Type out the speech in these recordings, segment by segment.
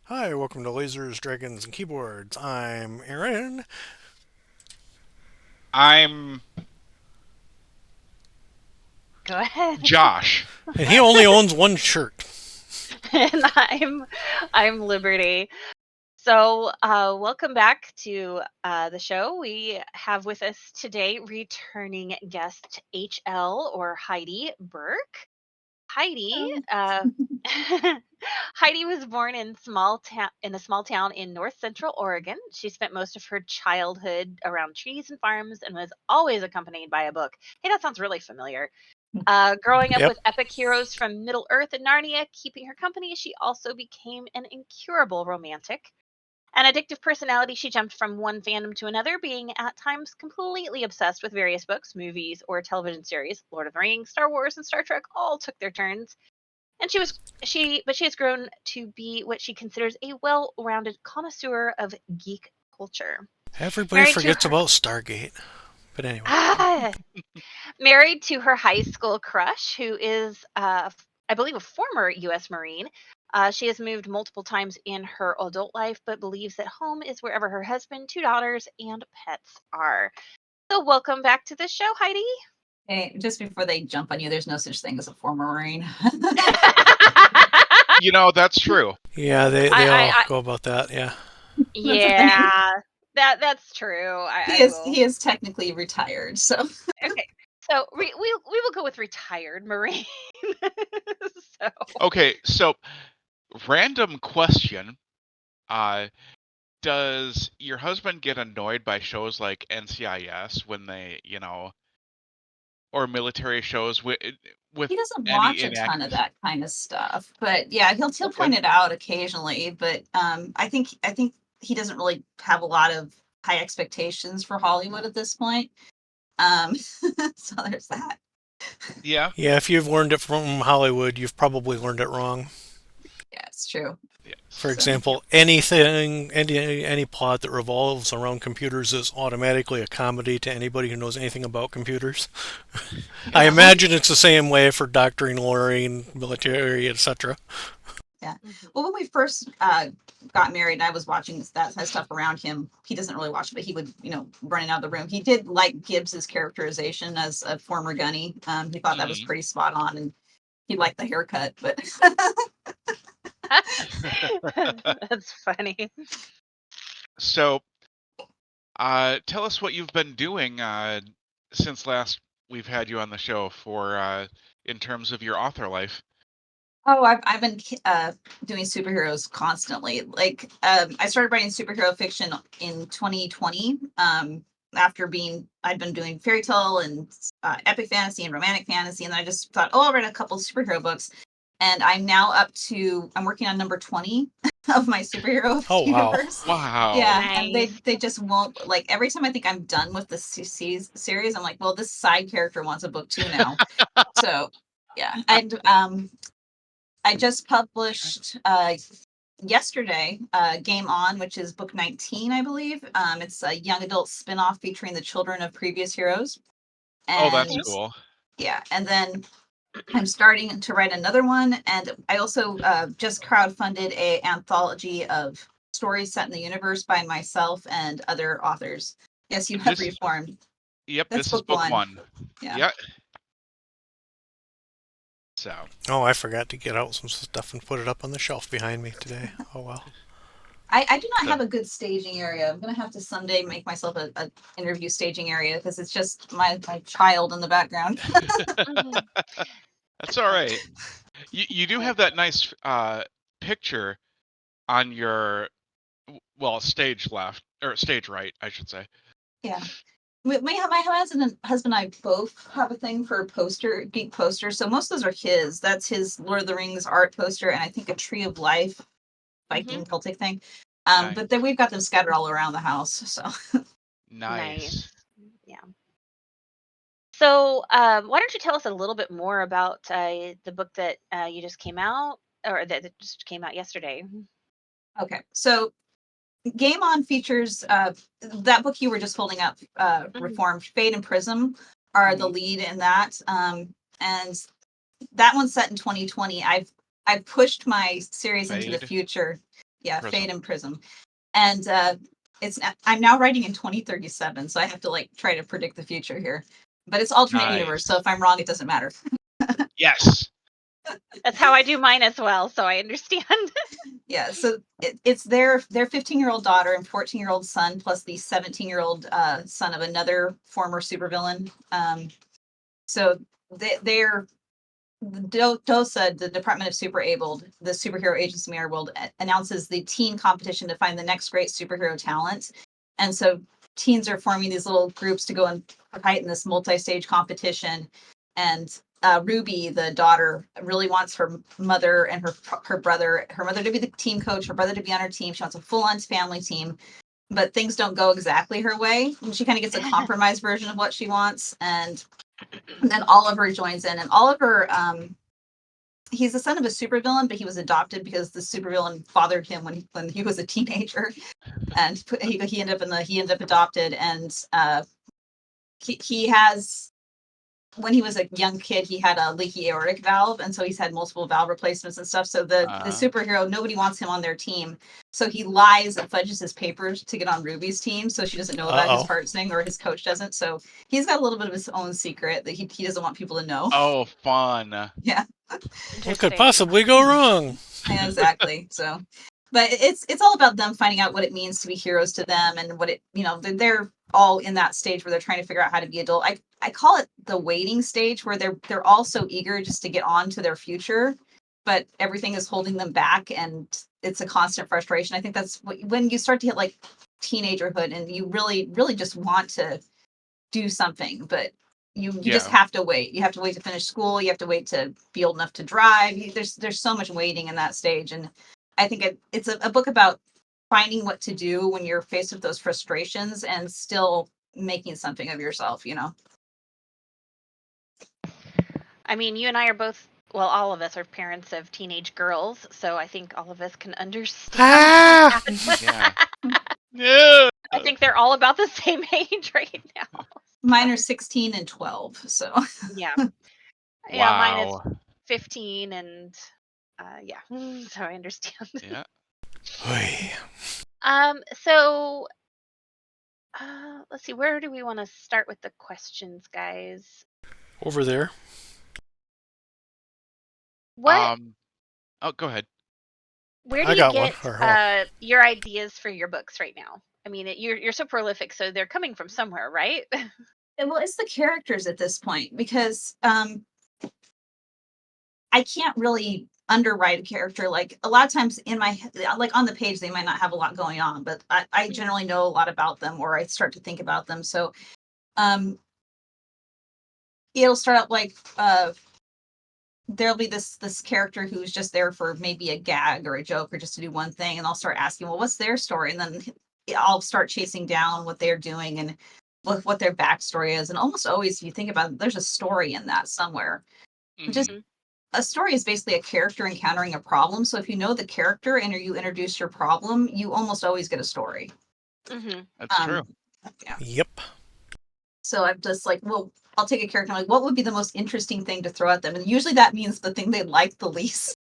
Hi, welcome to Lasers, Dragons, and Keyboards. I'm Aaron. I'm Go ahead. Josh. And he only owns one shirt. And I'm Liberty. So, welcome back to the show. We have with us today returning guest HL or Heidi Burke. Heidi, Oh. Heidi was born in a small town in north central Oregon. She spent most of her childhood around trees and farms and was always accompanied by a book. Hey, that sounds really familiar. Growing up Yep. with epic heroes from Middle Earth and Narnia keeping her company, she also became an incurable romantic. An addictive personality, she jumped from one fandom to another, being at times completely obsessed with various books, movies, or television series. Lord of the Rings, Star Wars, and Star Trek all took their turns. And she has grown to be what she considers a well-rounded connoisseur of geek culture. Everybody Married to forgets her about Stargate. But anyway. ah, Married to her high school crush, who is, I believe, a former U.S. Marine. She has moved multiple times in her adult life, but believes that home is wherever her husband, two daughters, and pets are. So, welcome back to the show, Heidi. Hey, just before they jump on you, there's no such thing as a former Marine. That's true. Yeah, they all I go about that, yeah. That's a thing. yeah, that's true. He I is will. he is technically retired, so Okay, so we will go with retired Marine. So, Okay, so random question. Uh, does your husband get annoyed by shows like NCIS when or military shows with he doesn't any watch a ton of inaccuracy? that kind of stuff. But yeah, he'll Okay. point it out occasionally. But I think he doesn't really have a lot of high expectations for Hollywood at this point. So there's that. Yeah. Yeah, if you've learned it from Hollywood, you've probably learned it wrong. Yeah, it's true. For Yes. So Yep. example, any plot that revolves around computers is automatically a comedy to anybody who knows anything about computers. I Yep. yeah. imagine it's the same way for doctoring, lawyering, military, etc. Yeah. mhm. Well, when we first got married and I was watching that kind of stuff around him, he doesn't really watch it, but he would, running out of the room. He did like Gibbs's characterization as a former gunny. He thought that was Mhm. pretty spot on and he liked the haircut, but That's funny. So, tell us what you've been doing since last we've had you on the show for in terms of your author life. oh, I've been doing superheroes constantly. Like I started writing superhero fiction in 2020. I'd been doing fairy tale and epic fantasy and romantic fantasy, and then I just thought, oh, I'll write a couple of superhero books. And I'm working on number 20 of my superhero Oh, wow. universe. Wow. Yeah, and they Nice. they just won't, like, every time I think I'm done with the series, I'm like, well, this side character wants a book too now. So yeah, and I just published yesterday Game On, which is book 19, I believe. It's a young adult spin-off featuring the children of previous heroes. Oh, that's And Okay. cool. yeah, and then I'm starting to write another one. And I also just crowdfunded a anthology of stories set in the universe by myself and other authors. Yes, you have This reformed. Yep, That's this is book book one. one. Yeah. Yeah. So, Oh, I forgot to get out some stuff and put it up on the shelf behind me today. Oh, well. I do not so have a good staging area. I'm gonna have to someday make myself a interview staging area because it's just my child in the background. Mhm. that's all right. You do Right. have that nice picture on your stage left or stage right, I should say. Yeah. My husband and I both have a thing for geek posters. So most of those are his. That's his Lord of the Rings art poster, and I think a Tree of Life Mhm. Viking Celtic thing. Nice. But then we've got them scattered all around the house. So Nice. Nice. Yeah. So, why don't you tell us a little bit more about the book that you just came out, or that just came out yesterday? okay, so Game On features that book you were just holding up, Mhm. Reformed. Fade and Prism are the Hmm. lead in that, and that one's set in 2020. I've pushed my series into the Fade. future. Yeah, Prism. Fate and Prism. And I'm now writing in 2037, so I have to like try to predict the future here. But it's alternate universe, so if I'm wrong, it doesn't matter. Yes. That's how I do mine as well, so I understand. Yeah, so it's their 15-year-old daughter and 14-year-old son, plus the 17-year-old son of another former supervillain. So they're DOSA, the Department of Super Abled, the superhero agency in our world, announces the teen competition to find the next great superhero talent. And so teens are forming these little groups to go and fight in this multi-stage competition. And Ruby, the daughter, really wants her mother and her mother to be the team coach, her brother to be on her team. She wants a full-on family team, but things don't go exactly her way. And she kind of gets a compromise version of what she wants. And then Oliver joins in, and Oliver, he's the son of a supervillain, but he was adopted because the supervillain fathered him when he was a teenager, and he ended up adopted, and he has, when he was a young kid, he had a leaky aortic valve, and so he's had multiple valve replacements and stuff. So the superhero, nobody wants him on their team, so he lies and fudges his papers to get on Ruby's team, so she doesn't know about his heart thing, or his coach doesn't. So he's got a little bit of his own secret that he doesn't want people to know. Oh, fun. Yeah. What could possibly go wrong? Yeah, exactly. So, but it's all about them finding out what it means to be heroes to them, and what it, they're all in that stage where they're trying to figure out how to be adult. I call it the waiting stage, where they're all so eager just to get on to their future, but everything is holding them back, and it's a constant frustration. I think that's when you start to hit like teenagerhood, and you really, really just want to do something, but you just have to wait. You have to wait to finish school. You have to wait to be old enough to drive. There's so much waiting in that stage, and I think it's a book about finding what to do when you're faced with those frustrations and still making something of yourself. I mean, you and I are both, well, all of us are parents of teenage girls, so I think all of us can understand. Yeah. Yeah. I think they're all about the same age right now. Mine are 16 and 12, so. Yeah. Wow. Yeah, mine is 15 and yeah, so I understand. Yeah. So let's see, where do we want to start with the questions, guys? Over there. What? Oh, go ahead. Where do you get your ideas for your books right now? I mean, you're so prolific, so they're coming from somewhere, right? Well, it's the characters at this point, because I can't really underwrite a character. Like a lot of times in my, like on the page, they might not have a lot going on, but I generally know a lot about them, or I start to think about them. So it'll start out like there'll be this character who's just there for maybe a gag or a joke, or just to do one thing, and I'll start asking, well, what's their story? And then I'll start chasing down what they're doing and what their backstory is. And almost always, if you think about it, there's a story in that somewhere. Mm-hmm. Just a story is basically a character encountering a problem. So if you know the character and you introduce your problem, you almost always get a story. Mm-hmm. That's true. Yeah. Yep. So I'm just like, well, I'll take a character. I'm like, what would be the most interesting thing to throw at them? And usually that means the thing they like the least.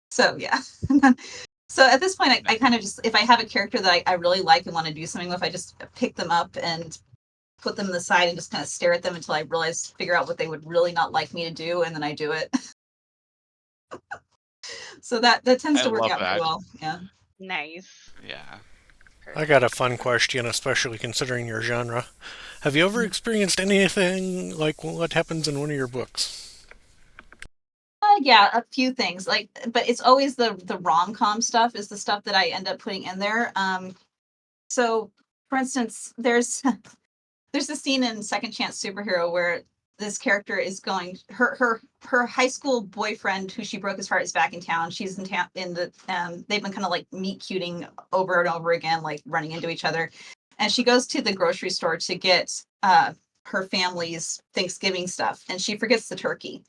So yeah. So at this point, I kind of just, if I have a character that I really like and want to do something with, I just pick them up and put them on the side and just kind of stare at them until I figure out what they would really not like me to do, and then I do it. So that tends to work out pretty well. Yeah. Nice. Yeah. I got a fun question, especially considering your genre. Have you ever experienced anything like what happens in one of your books? Yeah, a few things. But it's always the rom-com stuff is the stuff that I end up putting in there. So, for instance, there's a scene in Second Chance Superhero where this character is going, her high school boyfriend, who she broke his heart, is back in town. She's in town they've been kind of like meet cuting over and over again, like running into each other. And she goes to the grocery store to get her family's Thanksgiving stuff, and she forgets the turkey.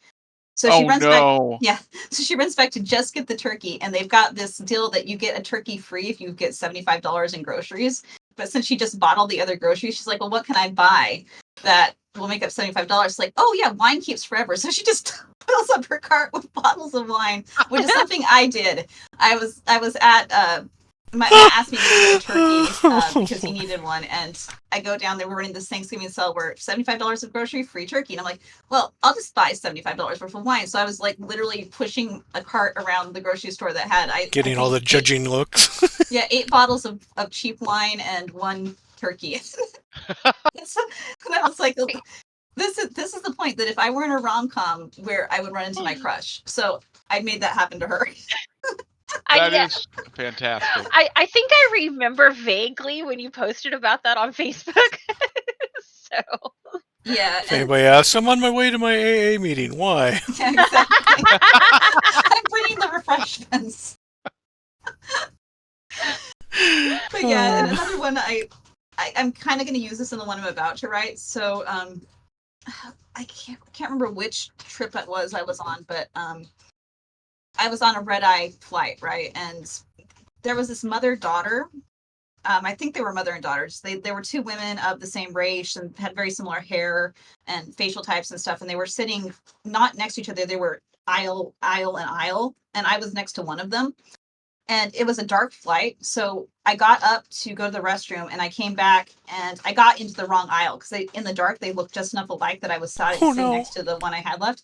So she runs back. Yeah. So she runs back to just get the turkey, and they've got this deal that you get a turkey free if you get $75 in groceries. But since she just bought all the other groceries, she's like, well, what can I buy that will make up $75. Like, oh yeah, wine keeps forever. So she just fills up her cart with bottles of wine, which is something I did. I was at Matt asked me to go get a turkey because he needed one, and I go down there. We're running this Thanksgiving sale where $75 of grocery, free turkey, and I'm like, well, I'll just buy $75 worth of wine. So I was like literally pushing a cart around the grocery store that had Getting all the judging looks. Yeah, 8 bottles of cheap wine and 1 turkey. And I was like, this is the point that if I were in a rom-com where I would run into my crush. So I made that happen to her. That is fantastic. I think I remember vaguely when you posted about that on Facebook. So Yeah. If anybody asks, I'm on my way to my AA meeting. Why? Yeah, exactly. I'm bringing the refreshments. But yeah, and another one I'm kind of going to use this in the one I'm about to write. So I can't remember which trip it was I was on, but I was on a red-eye flight, right? And there was this mother-daughter. I think they were mother and daughters. They were 2 women of the same race and had very similar hair and facial types and stuff. And they were sitting not next to each other. They were aisle and aisle, and I was next to one of them. And it was a dark flight, so I got up to go to the restroom, and I came back, and I got into the wrong aisle because in the dark they looked just enough alike that I was sitting next to the one I had left.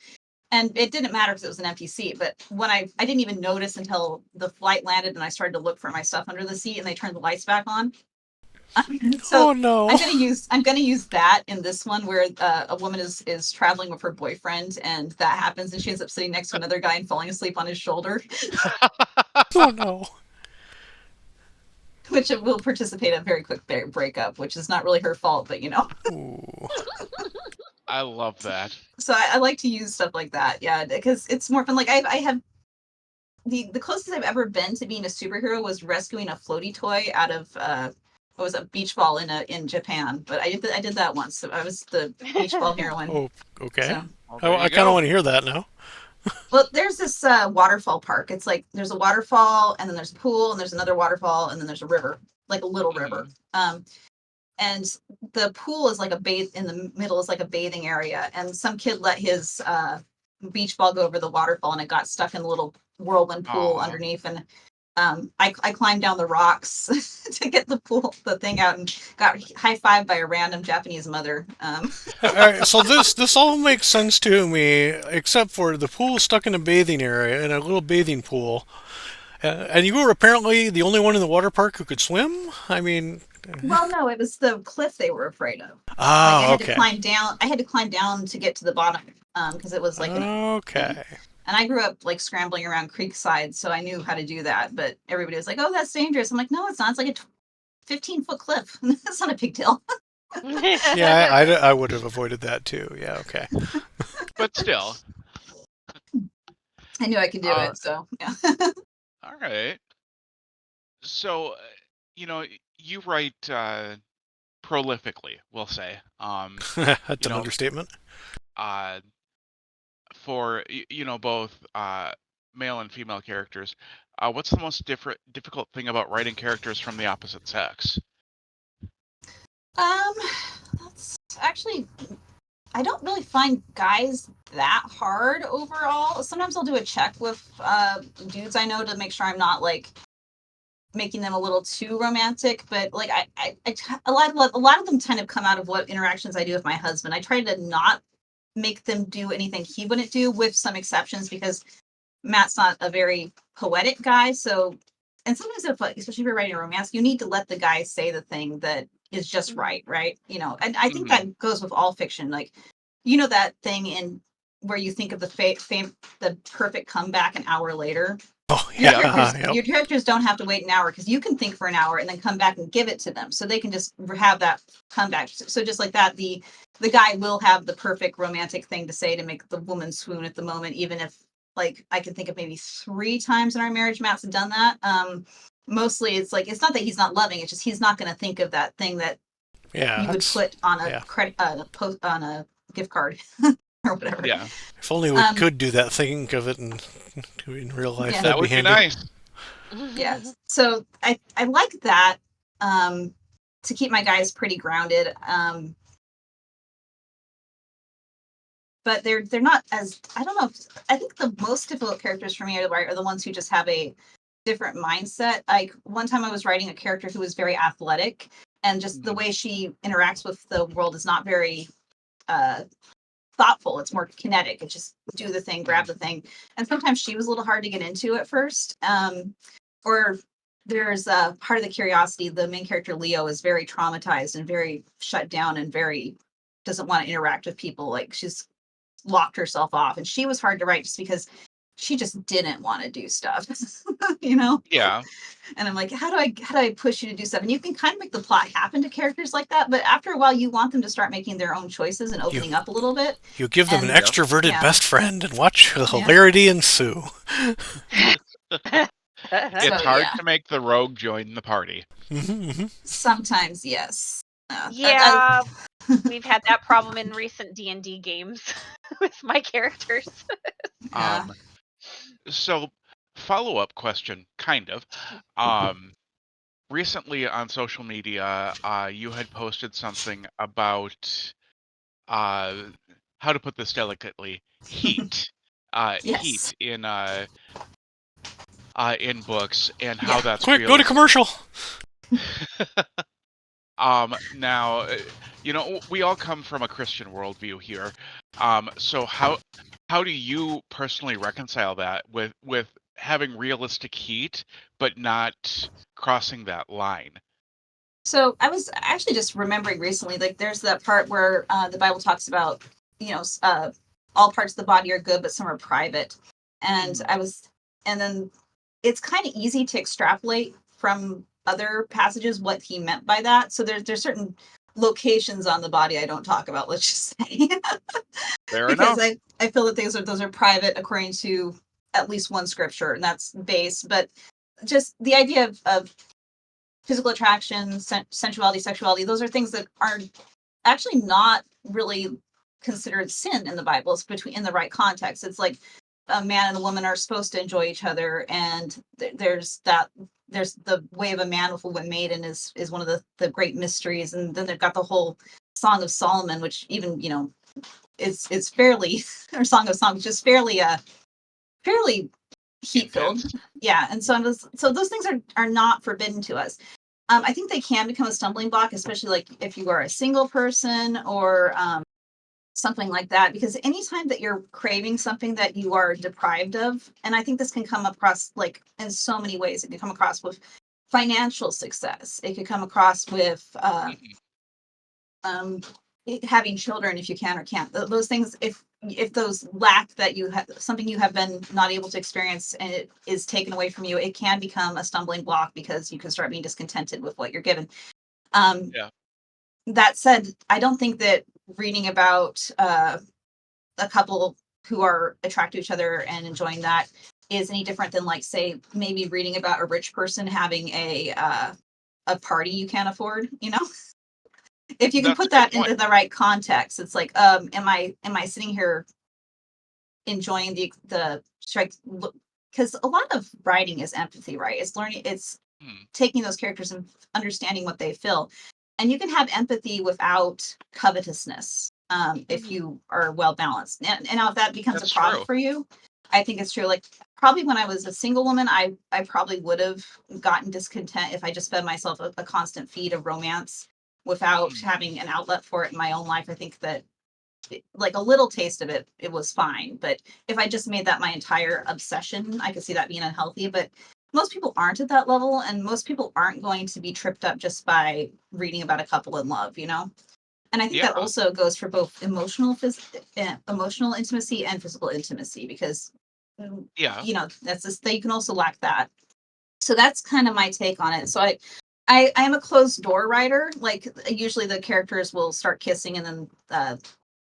And it didn't matter because it was an empty seat. But when I didn't even notice until the flight landed and I started to look for my stuff under the seat and they turned the lights back on. So no. I'm gonna use that in this one where a woman is traveling with her boyfriend and that happens and she ends up sitting next to another guy and falling asleep on his shoulder. Oh no. Which will participate in a very quick breakup, which is not really her fault, but Ooh. I love that. So I like to use stuff like that, yeah, because it's more fun. Like I have the closest I've ever been to being a superhero was rescuing a floaty toy out of what was a beach ball in Japan. But I did that once. So I was the beach ball heroine. Oh, okay. So, Well, I kind of want to hear that now. well, there's this waterfall park. It's like there's a waterfall, and then there's a pool, and there's another waterfall, and then there's a river, like a little river. And the pool is like a bathe in the middle is like a bathing area. And some kid let his beach ball go over the waterfall, and it got stuck in the little whirlwind pool underneath. And I climbed down the rocks to get the thing out, and got high-fived by a random Japanese mother. All right, so this all makes sense to me, except for the pool stuck in a bathing area, in a little bathing pool. And you were apparently the only one in the water park who could swim? I mean... Well, no, it was the cliff they were afraid of. Ah, like I had okay. to climb down. I had to climb down to get to the bottom because it was like okay. And I grew up like scrambling around creekside, so I knew how to do that. But everybody was like, "Oh, that's dangerous." I'm like, "No, it's not. It's like a 15-foot cliff. That's not a big deal." Yeah, I would have avoided that too. Yeah, okay. But still, I knew I could do it. So yeah. all right. So, you write prolifically, we'll say. That's an understatement. For both male and female characters, what's the most difficult thing about writing characters from the opposite sex? That's actually, I don't really find guys that hard overall. Sometimes I'll do a check with dudes I know to make sure I'm not like making them a little too romantic, but like a lot of them kind of come out of what interactions I do with my husband. I try to not make them do anything he wouldn't do, with some exceptions, because Matt's not a very poetic guy. So, and sometimes especially if you're writing a romance, you need to let the guy say the thing that is just right? And I think that goes with all fiction. Like, that thing in where you think of the perfect comeback an hour later. Oh, yeah. Your characters don't have to wait an hour, because you can think for an hour and then come back and give it to them, so they can just have that comeback. So just like that, the guy will have the perfect romantic thing to say to make the woman swoon at the moment, even if, like, I can think of maybe 3 times in our marriage Matt's done that. Mostly it's like, it's not that he's not loving, it's just he's not going to think of that thing that you would put on a credit on a gift card. Or whatever. Yeah. If only we could do that, think of it in real life. Yeah. That would be nice. Yeah. So I like that to keep my guys pretty grounded. but they're not as, I don't know. I think the most difficult characters for me to write are the ones who just have a different mindset. Like one time I was writing a character who was very athletic, and just the way she interacts with the world is not very thoughtful. It's more kinetic. It's just do the thing, grab the thing. And sometimes she was a little hard to get into at first. Or there's a part of the curiosity. The main character, Leo, is very traumatized and very shut down and very doesn't want to interact with people. Like she's locked herself off. And she was hard to write just because she just didn't want to do stuff, you know? Yeah. And I'm like, how do I push you to do stuff? And you can kind of make the plot happen to characters like that, but after a while you want them to start making their own choices and opening up a little bit. You give them And- an extroverted Yeah. best friend and watch the hilarity ensue. It's hard to make the rogue join the party. Sometimes, yes. Yeah, we've had that problem in recent D&D games with my characters. Yeah. So, follow-up question, kind of. Recently on social media, you had posted something about, how to put this delicately, heat. Yes. Heat in books and how that's Quick, go to commercial. Now, we all come from a Christian worldview here. So how do you personally reconcile that with having realistic heat, but not crossing that line? So I was actually just remembering recently, like there's that part where the Bible talks about, all parts of the body are good, but some are private. And and then it's kind of easy to extrapolate from other passages what he meant by that. So there's certain locations on the body I don't talk about, let's just say. Fair because enough. I feel that those are private according to at least one scripture, and that's base. But just the idea of physical attraction, sensuality, sexuality, those are things that are actually not really considered sin in the Bible. It's in the right context. It's like a man and a woman are supposed to enjoy each other, and there's the way of a man with a maiden is one of the great mysteries. And then they've got the whole Song of Solomon, which even it's fairly or Song of Songs, just fairly heat filled. Yeah. And so those things are not forbidden to us. I think they can become a stumbling block, especially like if you are a single person or something like that, because anytime that you're craving something that you are deprived of, and I think this can come across like in so many ways. It can come across with financial success. It could come across with having children if you can or can't. Those things, if those lack that you have, something you have been not able to experience and it is taken away from you, it can become a stumbling block because you can start being discontented with what you're given. That said, I don't think that reading about a couple who are attracted to each other and enjoying that is any different than, like, say, maybe reading about a rich person having a party you can't afford, if you can put that into the right context. It's like, am I sitting here enjoying the strike? Because a lot of writing is empathy, right? It's learning, it's taking those characters and understanding what they feel. And you can have empathy without covetousness if you are well balanced. And now if that becomes a problem for you, I think it's true. Like probably when I was a single woman, I probably would have gotten discontent if I just fed myself a constant feed of romance without having an outlet for it in my own life. I think that like a little taste of it, it was fine. But if I just made that my entire obsession, I could see that being unhealthy. But most people aren't at that level, and most people aren't going to be tripped up just by reading about a couple in love, And I think that also goes for both emotional intimacy and physical intimacy, because that's just, you can also lack that. So that's kind of my take on it. So I am a closed door writer. Like usually the characters will start kissing and then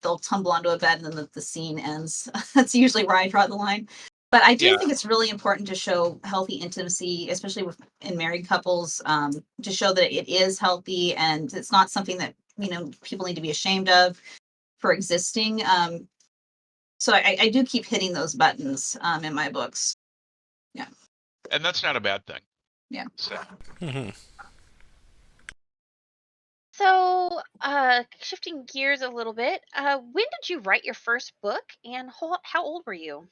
they'll tumble onto a bed and then the scene ends. That's usually where I draw the line. But I do think it's really important to show healthy intimacy, especially in married couples, to show that it is healthy and it's not something that, people need to be ashamed of for existing. So I do keep hitting those buttons in my books. Yeah. And that's not a bad thing. Yeah. So. So, shifting gears a little bit, when did you write your first book, and how old were you?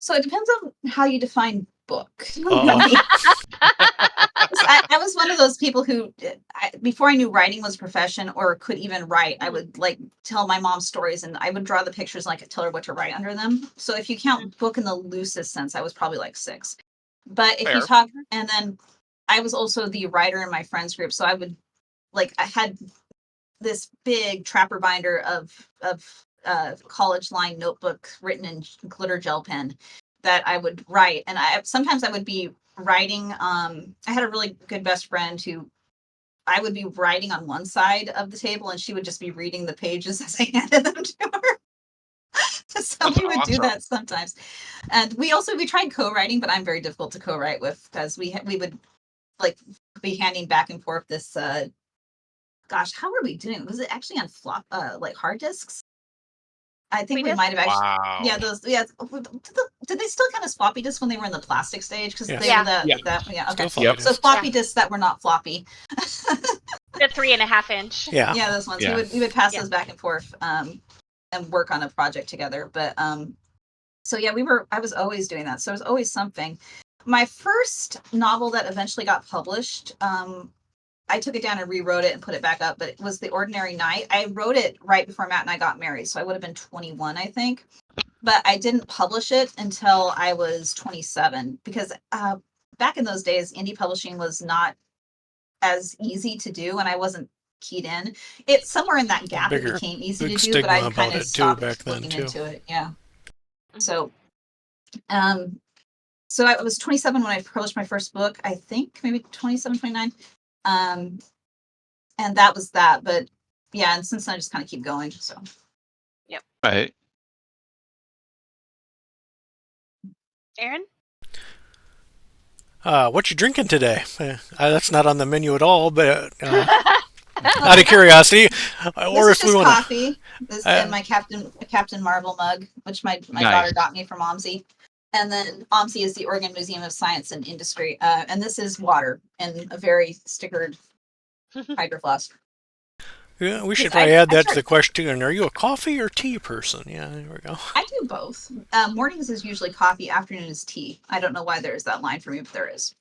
So it depends on how you define book. Uh-oh. I was one of those people who, before I knew writing was a profession or could even write, I would like tell my mom stories and I would draw the pictures and I could tell her what to write under them. So if you count book in the loosest sense, I was probably like 6. But if you Fair. talk, and then I was also the writer in my friends group. So I would I had this big trapper binder of college line notebook written in glitter gel pen that I would write, and sometimes I would be writing. I had a really good best friend who I would be writing on one side of the table, and she would just be reading the pages as I handed them to her. So That's we would do awesome. that sometimes, and we tried co-writing, but I'm very difficult to co-write with because we would like be handing back and forth this gosh, how were we doing? Was it actually on like hard disks? I think we Floppy might have actually, Wow. yeah, those, yeah. Did they still count as floppy disks when they were in the plastic stage? Because Yes. they Yeah. were Yeah. yeah, Still okay. floppy Yep. So disks. floppy Yeah. disks that were not floppy. The 3.5 inch. Yeah. Yeah, those ones. Yeah. We would pass Yeah. those back and forth and work on a project together. But so yeah, I was always doing that. So it was always something. My first novel that eventually got published, I took it down and rewrote it and put it back up, but it was The Ordinary Night. I wrote it right before Matt and I got married, so I would have been 21, I think. But I didn't publish it until I was 27 because back in those days, indie publishing was not as easy to do, and I wasn't keyed in. It's somewhere in that gap it Bigger, became easy big to do, but stigma I kind about of it too stopped back then looking too. into it. Yeah. Mhm. So, so I was 27 when I published my first book, I think maybe 27, 29. And that was that. But yeah, and since then I just kind of keep going. So Right. Aaron? What you drinking today? That's not on the menu at all, but out of curiosity, or this is if we just want to. coffee. This and my Captain Marvel mug, which my Nice. daughter got me from OMSI. And then OMSI is the Oregon Museum of Science and Industry. And this is water in a very stickered hydro flask. Yeah, we should Yes, probably I add that to start- the question. Are you a coffee or tea person? Yeah, there we go. I do both. Mornings is usually coffee, afternoon is tea. I don't know why there is that line for me, but there is.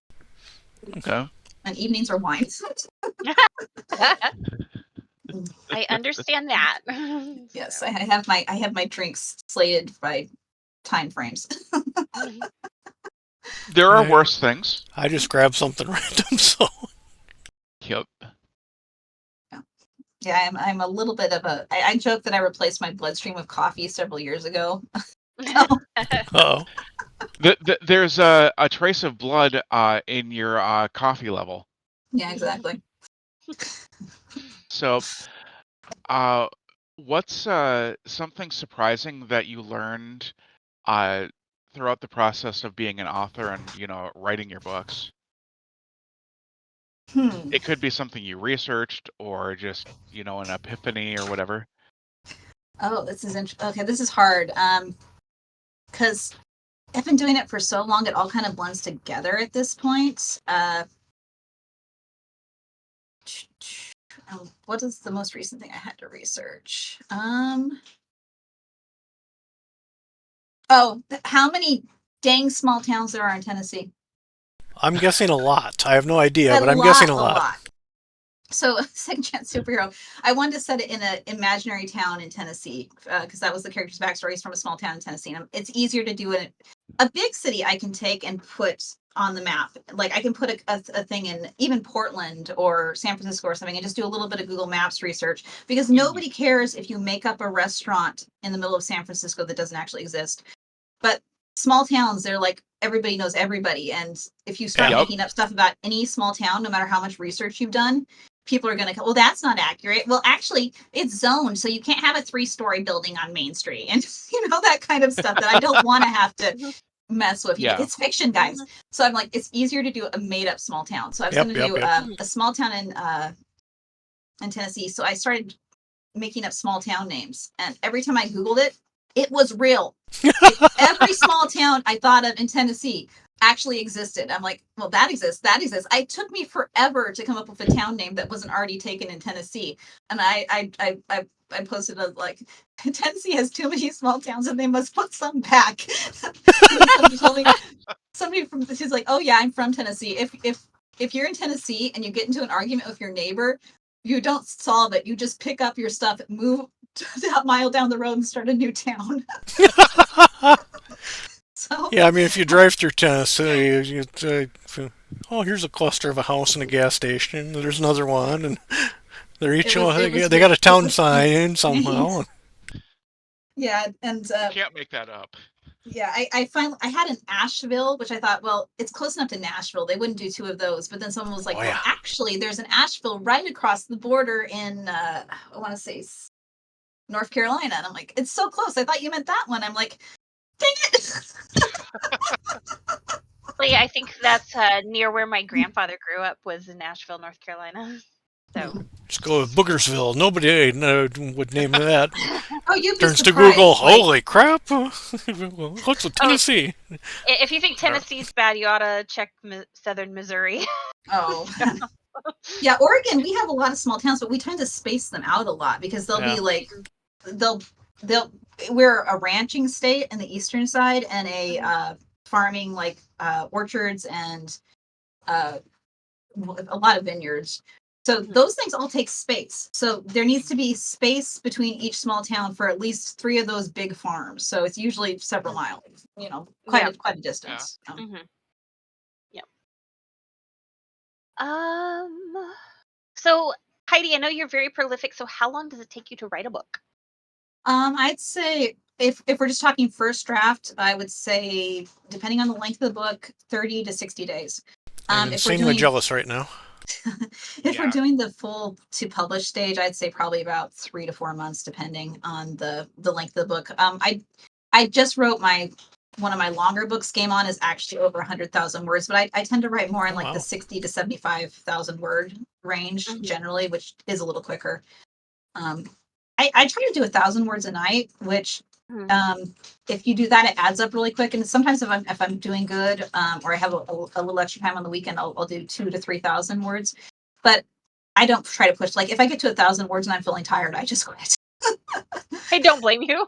Okay. And evenings are wines. I understand that. Yes, I have my drinks slated by time frames. There are Right. worse things. I just grabbed something random, so Yep. Yeah, I'm a little bit of a. I joke that I replaced my bloodstream with coffee several years ago. oh, There's a trace of blood in your coffee level. Yeah, exactly. So, what's something surprising that you learned throughout the process of being an author and writing your books? It could be something you researched or just an epiphany or whatever. Oh, this is okay. This is hard. Because I've been doing it for so long, it all kind of blends together at this point. What is the most recent thing I had to research? How many dang small towns there are in Tennessee? I'm guessing a lot. I have no idea, but I'm guessing a lot. So, Second Chance Superhero, I wanted to set it in an imaginary town in Tennessee because that was the character's backstory. He's from a small town in Tennessee. And it's easier to do it. A big city I can take and put on the map. Like I can put a thing in even Portland or San Francisco or something and just do a little bit of Google Maps research because nobody cares if you make up a restaurant in the middle of San Francisco that doesn't actually exist. But small towns, they're like everybody knows everybody. And if you start Yep. making up stuff about any small town, no matter how much research you've done, people are going to go, well, that's not accurate. Well, actually, it's zoned, so you can't have a 3-story building on Main Street. And, that kind of stuff that I don't want to have to mess with. Yeah. It's fiction, guys. So I'm like, it's easier to do a made-up small town. So I was going to do a small town in Tennessee. So I started making up small town names. And every time I Googled it, it was real. Like, every small town I thought of in Tennessee actually existed. I'm like, well, that exists. It took me forever to come up with a town name that wasn't already taken in Tennessee. And I posted a like, Tennessee has too many small towns and they must put some back. And then somebody from she's like, oh yeah, I'm from Tennessee. If you're in Tennessee and you get into an argument with your neighbor, you don't solve it. You just pick up your stuff, move a mile down the road, and start a new town. So Yeah, I mean, if you drive through Tennessee, oh, here's a cluster of a house and a gas station. There's another one, and they're each they got a town sign somehow. Yeah, and You can't make that up. yeah, I finally I had an Asheville, which I thought, well, it's close enough to Nashville. They wouldn't do two of those. But then someone was like, Oh, well, yeah. actually, there's an Asheville right across the border in I want to say North Carolina. And I'm like, it's so close. I thought you meant that one. I'm like, dang it. Well, yeah, I think that's near where my grandfather grew up, was in Nashville, North Carolina. So Just go with Boogersville. Nobody would name that. Oh, you'd be Turns to surprised, Google. like- Holy crap! What's with Tennessee? if you think Tennessee's bad, you ought to check Southern Missouri. Oh. Yeah, Oregon, we have a lot of small towns, but we tend to space them out a lot because they'll Yeah. be like they'll we're a ranching state in the eastern side and a farming like orchards and a lot of vineyards. So those things all take space. So there needs to be space between each small town for at least 3 of those big farms. So it's usually several miles, quite a distance. Mm-hmm. Yep. So Heidi, I know you're very prolific. So how long does it take you to write a book? I'd say if we're just talking first draft, I would say depending on the length of the book, 30 to 60 days. I'm insanely jealous right now. If we're doing the full to publish stage, I'd say probably about 3 to 4 months, depending on the length of the book. I just wrote one of my longer books. Game On is actually over 100,000 words, but I tend to write more in the 60 to 75,000 word range generally, which is a little quicker. I try to do 1,000 words a night, which if you do that, it adds up really quick. And sometimes if I'm doing good, or I have a little extra time on the weekend, I'll do 2,000 to 3,000 words. But I don't try to push. Like if I get to 1,000 words and I'm feeling tired, I just quit. I don't blame you.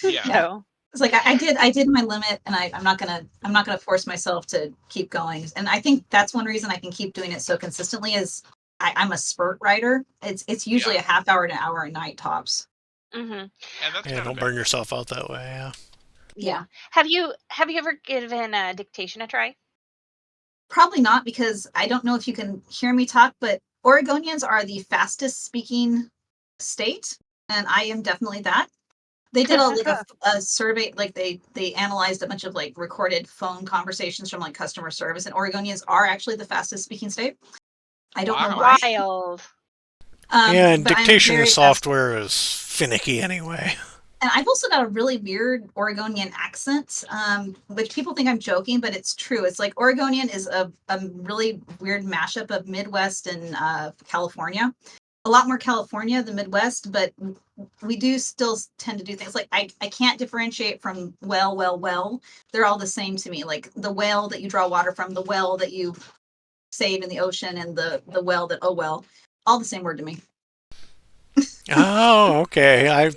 Yeah. No. It's like I did my limit, and I'm not gonna force myself to keep going. And I think that's one reason I can keep doing it so consistently is I'm a spurt writer. It's usually a half hour to an hour a night tops. Mm-hmm. And that's Don't burn yourself out that way. Yeah. Have you ever given dictation a try? Probably not, because I don't know if you can hear me talk, but Oregonians are the fastest speaking state, and I am definitely that. They did a survey, like they analyzed a bunch of like recorded phone conversations from like customer service, and Oregonians are actually the fastest speaking state. I don't know why. Wild. And dictation software is finicky anyway. And I've also got a really weird Oregonian accent, which people think I'm joking, but it's true. It's like Oregonian is a really weird mashup of Midwest and California. A lot more California than Midwest, but we do still tend to do things like I can't differentiate from well. They're all the same to me. Like the well that you draw water from, the well that you save in the ocean, and the well that, oh well, all the same word to me. Oh, okay.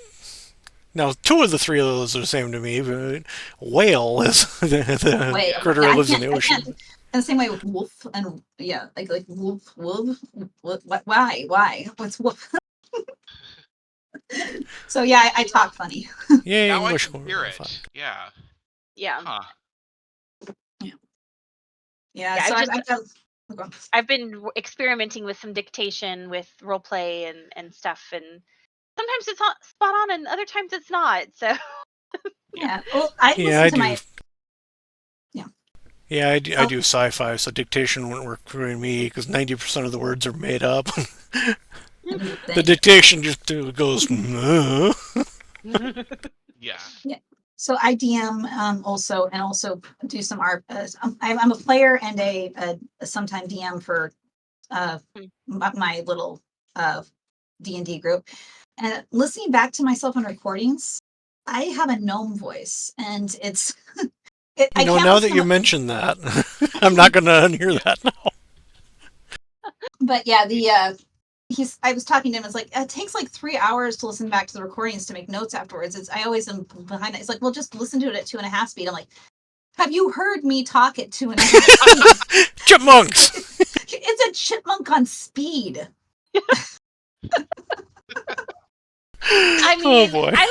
Now, 2 of the 3 of those are the same to me, but whale is the critter that lives in the ocean. And the same way with wolf and like wolf. Why? What's wolf? So yeah, I talk funny. Yeah, now English. I can hear it. Yeah. Yeah. Huh. Yeah. So I've been experimenting with some dictation with role play and stuff, and sometimes it's not spot on, and other times it's not. So yeah. Well, I listen to my. Yeah, I do sci-fi, so dictation wouldn't work for me because 90% of the words are made up. The dictation just goes. Yeah. So I DM also, and also do some art. I'm a player and a sometime DM for my little D&D group. And listening back to myself on recordings, I have a gnome voice, and it's I can't now listen that to you mention that, I'm not going to unhear that now. But yeah, I was talking to him. It's like it takes like 3 hours to listen back to the recordings to make notes afterwards. I always am behind it. It's like, well, just listen to it at 2.5 speed. I'm like, have you heard me talk at 2.5 speed? Chipmunks! It's a chipmunk on speed. I Oh, mean, boy. I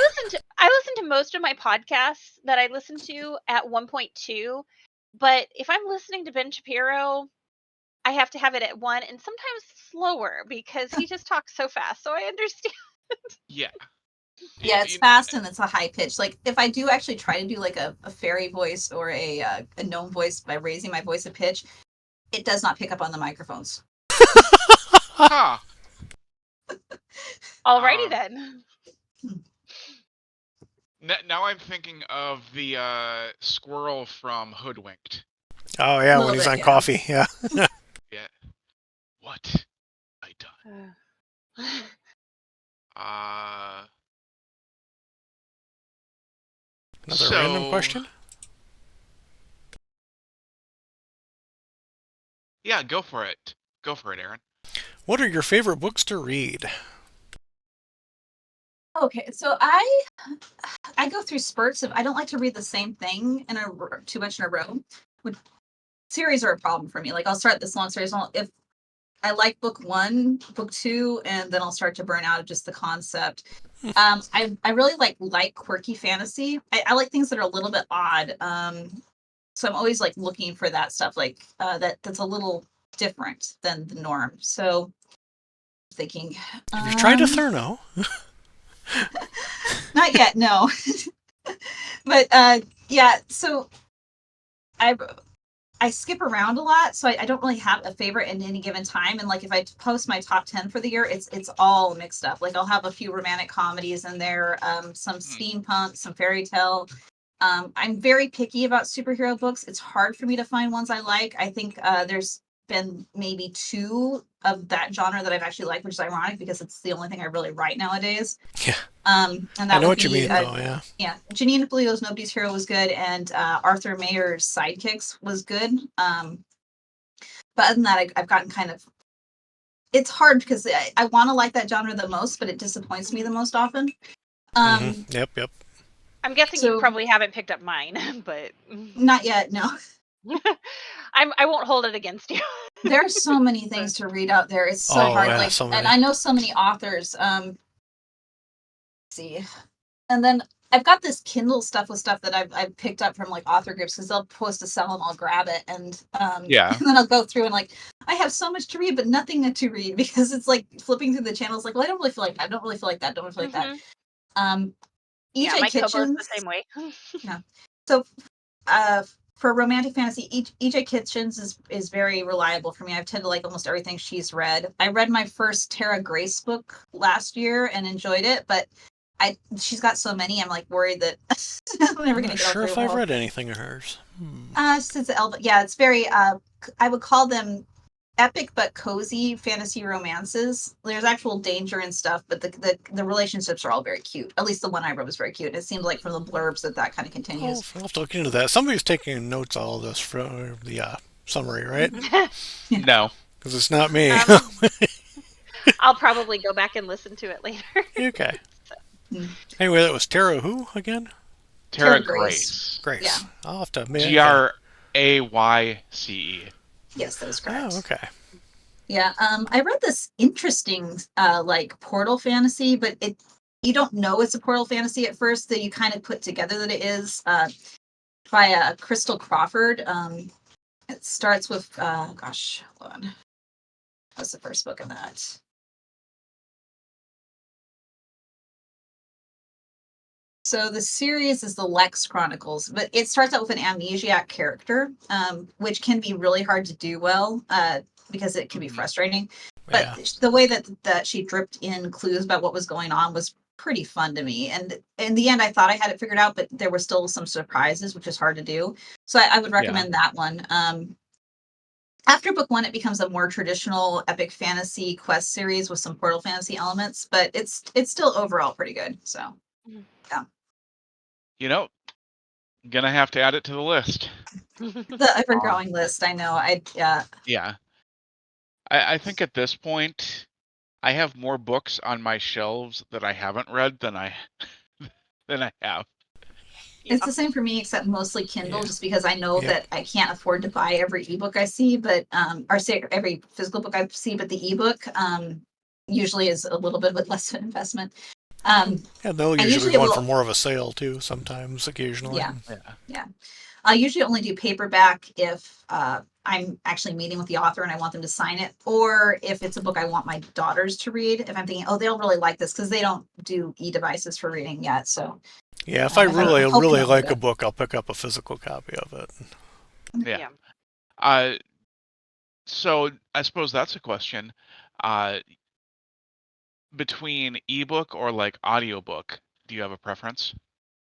listen to most of my podcasts that I listen to at 1.2, but if I'm listening to Ben Shapiro, I have to have it at 1 and sometimes slower because he just talks so fast. So I understand. Yeah. Yeah, it's fast and it's a high pitch. Like if I do actually try to do like a fairy voice or a gnome voice by raising my voice a pitch, it does not pick up on the microphones. Huh. Alrighty Um, then. Now I'm thinking of the squirrel from Hoodwinked. Oh, yeah, A when little he's bit, on yeah. coffee. Yeah. Yeah. What I done? Uh. Another random question? Yeah, go for it. Go for it, Aaron. What are your favorite books to read? Okay, so I go through spurts of I don't like to read the same thing too much in a row. Series are a problem for me. Like I'll start this long series. If I like book 1, book 2, and then I'll start to burn out of just the concept. I really like quirky fantasy. I like things that are a little bit odd. So I'm always like looking for that stuff that's a little different than the norm. So thinking, Have you tried a Thurno? not yet, no. But yeah, so I skip around a lot, so I don't really have a favorite in any given time. And like if I post my top 10 for the year, it's all mixed up. Like I'll have a few romantic comedies in there, some steampunk, some fairy tale. I'm very picky about superhero books. It's hard for me to find ones I like. I think there's been maybe 2 of that genre that I've actually liked, which is ironic because it's the only thing I really write nowadays. Yeah. And that I know would what you be mean, though, yeah. yeah, Janine Polito's Nobody's Hero was good, and Arthur Mayer's Sidekicks was good. But other than that, I've gotten kind of. It's hard because I want to like that genre the most, but it disappoints me the most often. Yep. I'm guessing you So- probably haven't picked up mine, but Not yet, no. I won't hold it against you. There are so many things to read out there. It's so Oh, hard. yeah, Like, so and many. I know so many authors. Let's see, and then I've got this Kindle stuff with stuff that I've picked up from like author groups because they'll post a sell and I'll grab it and Yeah. and then I'll go through and like I have so much to read but nothing to read because it's like flipping through the channels like well I don't really feel like that, I don't really feel like that, don't really feel like that. Yeah, EJ my Kobo's Kitchens, the same way. yeah. So for romantic fantasy, EJ Kitchens is very reliable for me. I've tend to like almost everything she's read. I read my first Tara Grace book last year and enjoyed it, but she's got so many. I'm like worried that I'm never I'm going to not get all sure through if them I've all. read anything of hers. Since Elba, yeah, it's very. I would call them epic but cozy fantasy romances. There's actual danger and stuff, but the relationships are all very cute. At least the one I read was very cute. And it seemed like from the blurbs that kind of continues. I'll have to look into that. Somebody's taking notes all of this for the summary, right? No. Because it's not me. I'll probably go back and listen to it later. Okay. Mm. Anyway, that was Tara who again? Tara Grace. Grace. Grace. Yeah. I'll have to admit. Grayce. Yes, that is correct. Oh, okay. Yeah. I read this interesting like portal fantasy, but you don't know it's a portal fantasy at first, that you kind of put together that it is by Crystal Crawford. It starts with gosh, hold on. What's the first book in that? So the series is the Lex Chronicles, but it starts out with an amnesiac character, which can be really hard to do well because it can be frustrating. But Yeah. the way that she dripped in clues about what was going on was pretty fun to me. And in the end, I thought I had it figured out, but there were still some surprises, which is hard to do. So I would recommend that one. After book 1, it becomes a more traditional epic fantasy quest series with some portal fantasy elements, but it's still overall pretty good. So, yeah. You know, Gonna have to add it to the list. The ever-growing list. I know. Yeah. I think at this point, I have more books on my shelves that I haven't read than I have. It's the same for me, except mostly Kindle, Yeah. just because I know Yep. that I can't afford to buy every ebook I see, but or say every physical book I see, but the ebook usually is a little bit of a less of an investment. And they'll I usually usually go on for will, more of a sale too, sometimes, occasionally. yeah, Yeah. yeah. I usually only do paperback if I'm actually meeting with the author and I want them to sign it, or if it's a book I want my daughters to read. If I'm thinking, oh, they'll really like this, because they don't do e-devices for reading yet. So Yeah, if I I'm really, hoping really they'll read like a it. book, I'll pick up a physical copy of it. Yeah. So I suppose that's a question. Between ebook or like audiobook, do you have a preference?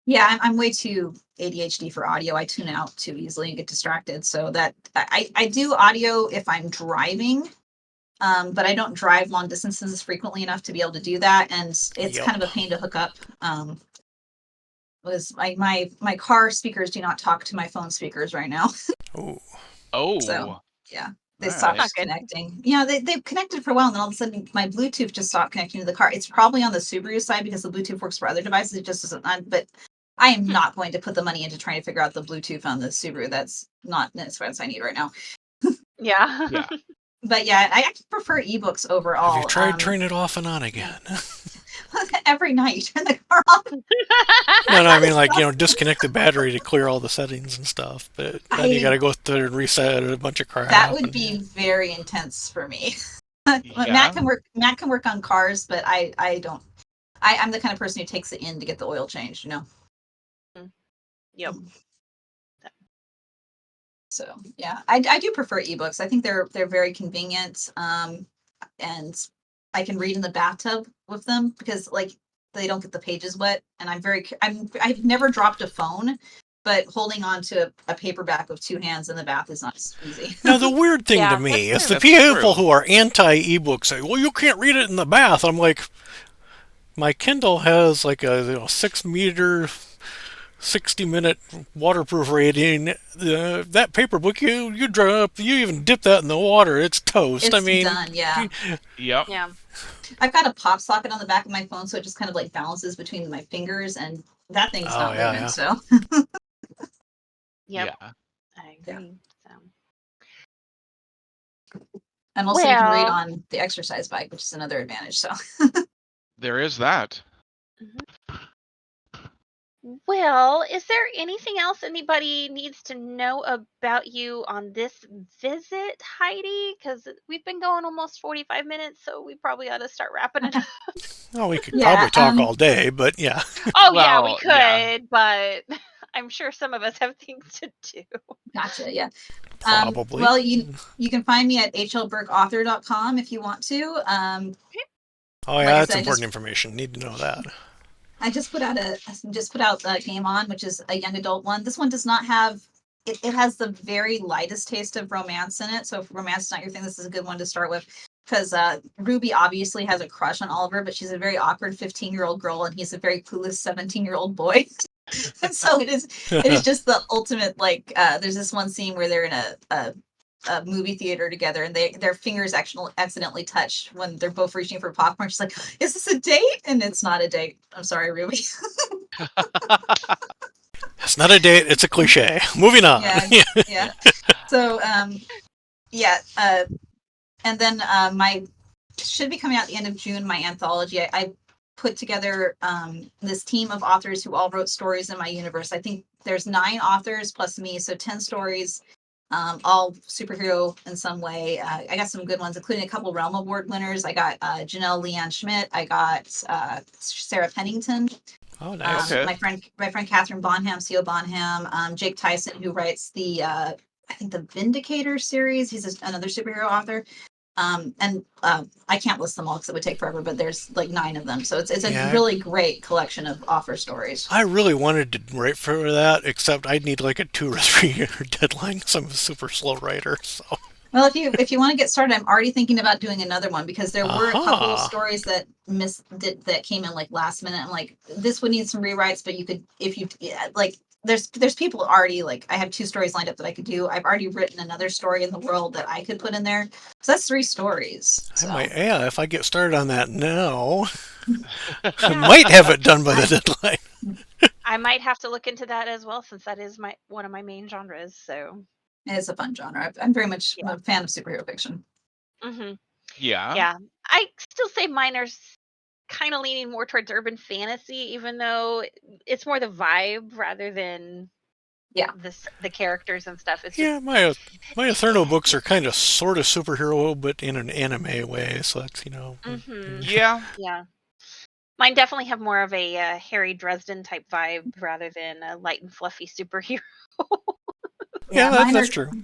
Yeah, I'm way too ADHD for audio. I tune out too easily and get distracted. So that I do audio if I'm driving, but I don't drive long distances frequently enough to be able to do that, and it's Yep. kind of a pain to hook up. Was my car speakers do not talk to my phone speakers right now, Oh, so Oh, yeah, they all stopped right. Not good. connecting. Yeah, they've connected for a while, and then all of a sudden my Bluetooth just stopped connecting to the car. It's probably on the Subaru side because the Bluetooth works for other devices. It just doesn't. But I am not going to put the money into trying to figure out the Bluetooth on the Subaru. That's not an expense I need right now. Yeah. Yeah. But yeah, I actually prefer ebooks have you overall. tried turning it off and on again? Every night you turn the car off. No, I mean, like, disconnect the battery to clear all the settings and stuff, but then you got to go through and reset a bunch of crap. That would be very intense for me. Matt Yeah. can work. Matt can work on cars, but I don't. I'm the kind of person who takes it in to get the oil changed. Yep. So yeah, I do prefer ebooks. I think they're very convenient, and I can read in the bathtub with them because like they don't get the pages wet. And I've never dropped a phone, but holding on to a paperback with two hands in the bath is not easy. Now, the weird thing Yeah, to me that's is the That's people true. who are anti-ebook say, well, you can't read it in the bath. I'm like, my Kindle has like a 6 meter 60-minute waterproof rating. That paper book, you even dip that in the water, it's toast. I It's mean, done. Yeah, Yep. Yeah. I've got a pop socket on the back of my phone, so it just kind of like balances between my fingers, and that thing's oh not yeah, moving. yeah. So Yep. Yeah. I Yeah. agree. So. and also you can read Well. on the exercise bike, which is another advantage. So There is that. Well, is there anything else anybody needs to know about you on this visit, Heidi? Because we've been going almost 45 minutes, so we probably ought to start wrapping it up. Well, we could yeah, probably talk all day, but yeah, Oh, yeah, we Well, yeah. could, but I'm sure some of us have things to do. gotcha. Yeah. probably. Well, you can find me at hlburkeauthor.com if you want to. Oh Like yeah, I that's said, important information. Need to know that. I just put out Game On, which is a young adult one. This one does not have it has the very lightest taste of romance in it. So if romance is not your thing, this is a good one to start with. Because Ruby obviously has a crush on Oliver, but she's a very awkward 15-year-old girl, and he's a very clueless 17-year-old boy. And so it is just the ultimate like. There's this one scene where they're in a movie theater together, and their fingers actually accidentally touch when they're both reaching for popcorn. She's like, "Is this a date?" And it's not a date. I'm sorry, Ruby. It's not a date. It's a cliche. Moving on. Yeah. So yeah, and then my should be coming out at the end of June. My anthology. I put together this team of authors who all wrote stories in my universe. I think there's 9 authors plus me, so 10 stories. All superhero in some way. I got some good ones, including a couple Realm Award winners. I got Janelle Leanne Schmidt. I got Sarah Pennington. Oh, nice. Okay. My friend Catherine Bonham, CO Bonham. Jake Tyson, who writes the I think the Vindicator series. He's another superhero author. And I can't list them all because it would take forever, but there's like 9 of them. So it's a Yeah. really great collection of author stories. I really wanted to write for that, except I'd need like a 2 or 3 year deadline because I'm a super slow writer. So. Well, if you want to get started, I'm already thinking about doing another one because there were a couple of Aha. stories that that came in like last minute. I'm like, this would need some rewrites, but you could if you like there's people already, like, I have 2 stories lined up that I could do. I've already written another story in the world that I could put in there. So that's 3 stories. I So might, yeah, if I get started on that now, I might have it done by the deadline. I might have to look into that as well, since that is one of my main genres. So, it's a fun genre. I'm very much Yeah. a fan of superhero fiction. hmm Yeah. yeah, I still say mine are kind of leaning more towards urban fantasy, even though it's more the vibe rather than Yeah. the characters and stuff. It's Yeah, just my Eternal books are kind of sort of superhero, but in an anime way. So that's Yeah. yeah. Mine definitely have more of a Harry Dresden type vibe rather than a light and fluffy superhero. yeah, mine that's are true.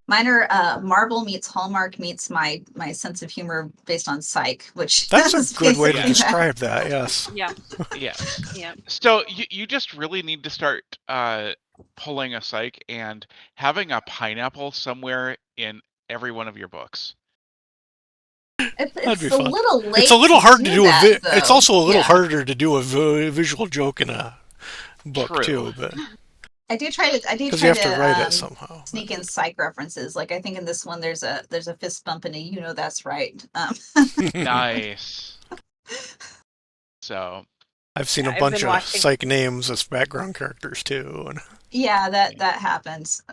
mine are Marvel meets Hallmark meets my sense of humor based on Psych, which That's a is good way to basically that. describe that. Yes. Yeah, Yes. yeah. So you just really need to start pulling a psych and having a pineapple somewhere in every one of your books. That'd be It's a fun. little late. It's a little hard to do that, it's though. also a little Yeah. harder to do a visual joke in a book True. too, but I do try because you have to write it somehow. sneak in Psych references. Like, I think in this one there's a fist bump and a that's right. Nice. So I've seen Yeah, a I've bunch been of watching- psych names as background characters too. And Yeah, that happens.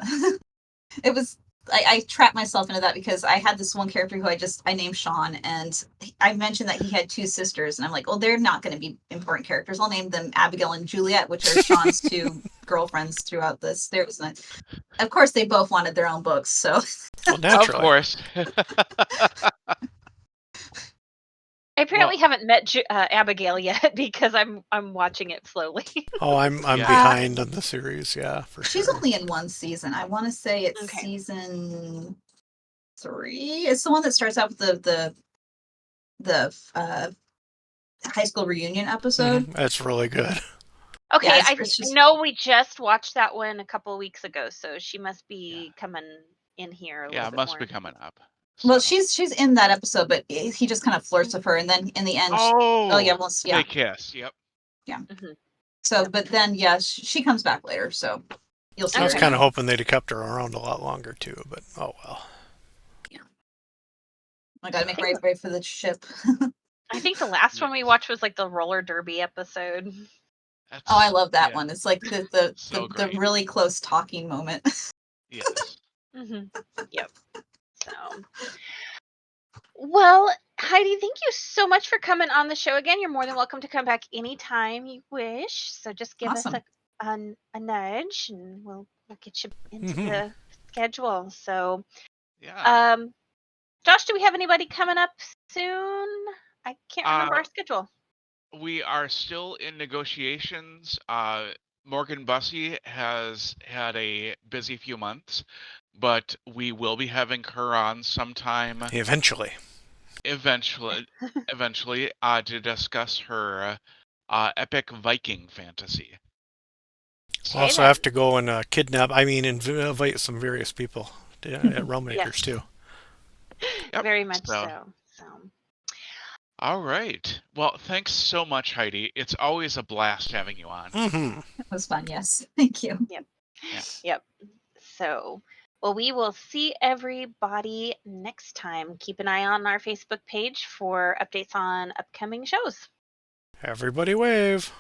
It was I trapped myself into that because I had this one character who I named Sean, and I mentioned that he had 2 sisters, and I'm like, well, they're not going to be important characters. I'll name them Abigail and Juliet, which are Sean's 2 girlfriends throughout this. Of course, they both wanted their own books, so well, naturally. of course. I apparently haven't met Abigail yet because I'm watching it slowly. Oh, I'm Yeah. behind on the series. Yeah, for she's sure. only in 1 season. I want to say it's Okay. season 3. It's the one that starts out with the high school reunion episode. That's really good. Okay, Yeah, I it's just- know we just watched that one a couple of weeks ago, so she must be coming in here a Yeah, little it bit must more. be coming up. Well, So. she's in that episode, but he just kind of flirts with her, and then in the end, Oh yeah, well, yeah. They kiss. Yep. Mhm. So, but then, yeah, she comes back later, so you'll see. I was her kind of again. hoping they'd have kept her around a lot longer too, but oh well. I gotta make right for the ship. I think the last one we watched was like the roller derby episode. That's, Oh, I love that yeah, one. It's like the So the great. really close talking moment. Yes. Yep. So, well, Heidi, thank you so much for coming on the show again. You're more than welcome to come back anytime you wish. So just give Awesome. us a nudge, and we'll get you into Mhm. the schedule. So, Yeah. Josh, do we have anybody coming up soon? I can't remember our schedule. We are still in negotiations. Morgan Bussey has had a busy few months, but we will be having her on sometime Eventually. eventually to discuss her epic Viking fantasy. We'll also have to go and invite some various people at Realm Makers too. Yep, Very much so. so. All right. Well, thanks so much, Heidi. It's always a blast having you on. Mm-hmm. It was fun. Yes, thank you. Yep. So, well, we will see everybody next time. Keep an eye on our Facebook page for updates on upcoming shows. Everybody wave.